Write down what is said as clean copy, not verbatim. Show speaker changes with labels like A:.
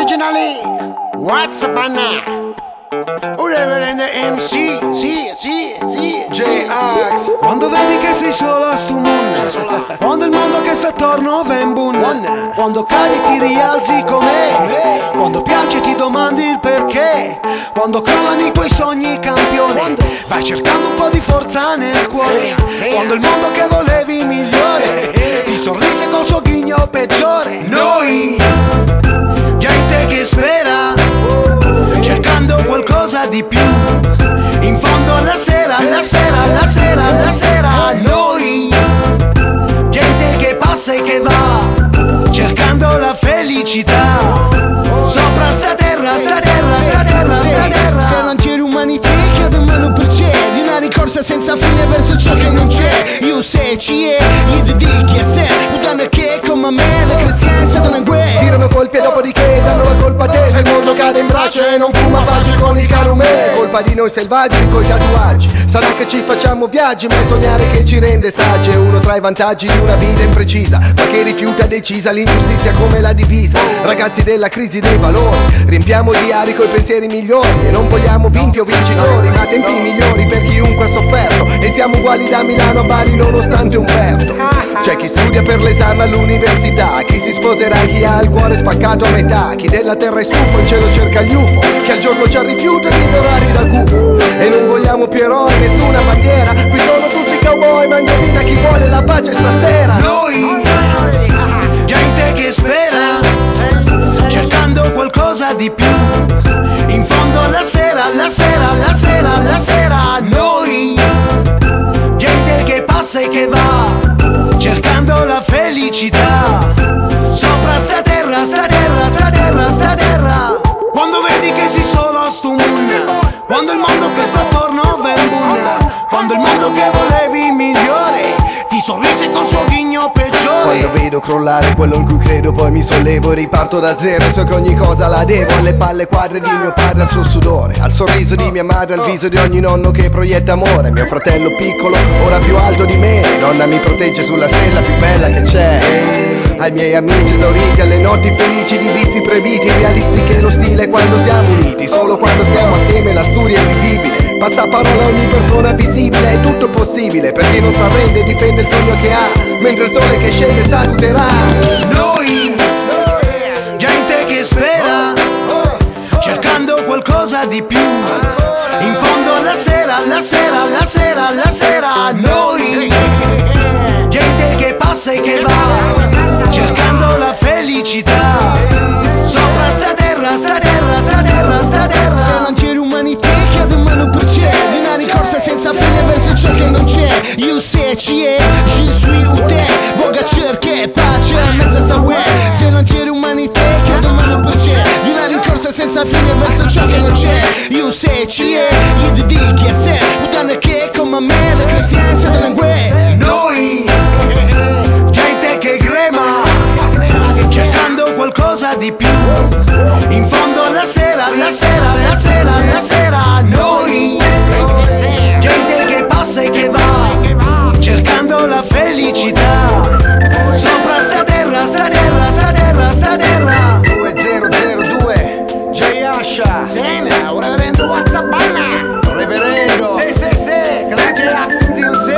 A: originally, what's up now? Reverend MC, sì,
B: J-Ax.
C: Quando vedi che sei solo a stu mondo, quando il mondo che sta attorno va in bunna, quando cadi ti rialzi com'è, quando piangi ti domandi il perché, quando crollano i tuoi sogni campione, vai cercando un po' di forza nel cuore, quando il mondo che volevi migliore ti sorrise col suo ghigno peggiore.
A: noi,
C: Gente che spera, cercando qualcosa di più, in fondo alla sera,
A: noi,
C: gente che passa e che va, cercando la felicità, sopra sta terra.
B: Se non c'è l'umanità che domani procede, una ricorsa senza fine verso ciò che non c'è. Io se ci è, gli dedichi a sé, puttana che come me le cristiane sono in guerra. Tirano colpi e dopodiché danno la colpa a te. Se il mondo cade in braccio e non fuma pace con il calume, colpa di noi selvaggi coi tatuaggi. Sarà che ci facciamo viaggi, ma è sognare che ci rende saggi. È uno tra i vantaggi di una vita imprecisa, ma che rifiuta decisa l'ingiustizia come la divisa. Ragazzi della crisi dei valori, riempiamo il diario coi pensieri migliori, e non vogliamo vinti o vincitori, ma tempi migliori per chiunque ha sofferto. E siamo uguali da Milano a Bari nonostante Umberto. C'è chi studia per l'esame all'università, chi si sposerà e chi ha il cuore spaccato a metà, chi della terra è stufo in cielo cerca gli UFO, chi al giorno c'ha rifiuto di dorare da gufo. E non vogliamo più eroi, nessuna bandiera, qui sono tutti cowboy, mangiavina chi vuole la pace stasera.
A: noi,
C: Gente che spera, cercando qualcosa di più, in fondo alla sera,
A: noi,
C: gente che passa e che va, cercando la felicità, sopra sta terra. Quando vedi che sei solo a stu mondo, quando il mondo che sta attorno va in bunna, quando il mondo che volevi migliore ti sorrise col suo ghigno peggiore.
B: Quando vedo crollare quello in cui credo, poi mi sollevo e riparto da zero. So che ogni cosa la devo alle palle quadre di mio padre, al suo sudore, al sorriso di mia madre, al viso di ogni nonno che proietta amore. Mio fratello piccolo, ora più alto di me, nonna mi protegge sulla stella più bella che c'è. Ai miei amici esauriti, alle notti felici di vizi proibiti, realizzi che lo stile è quando siamo uniti, solo quando stiamo assieme la storia è vivibile. Basta parola, ogni persona è visibile, è tutto possibile per chi non si arrende e difende il sogno che ha, mentre il sole che scende saluterà.
A: noi,
C: Gente che spera, cercando qualcosa di più, in fondo alla sera,
A: noi,
C: gente che passa e che va, cercando la felicità, sopra sta terra.
B: Se non c'è l'umanità che domani procede, una ricorsa senza fine verso ciò che non c'è. Io se ci è, je suis où t'es, voga cerche pace a mezza sta web. Se non c'è l'umanità che domani procede, una ricorsa senza fine verso ciò che non c'è. Io se ci è, gli dedichi a sé, puttana che come me le cristiane sono in guerra.
A: noi,
C: Gente che grema, cercando qualcosa di più, in fondo alla sera,
A: noi,
C: gente che passa e che va, cercando la felicità, sopra sta terra.
B: 2002 J-Asha,
A: Sena, reverendo what's up now?
B: reverendo.
A: Sì, che la J-Ax in zio, sì.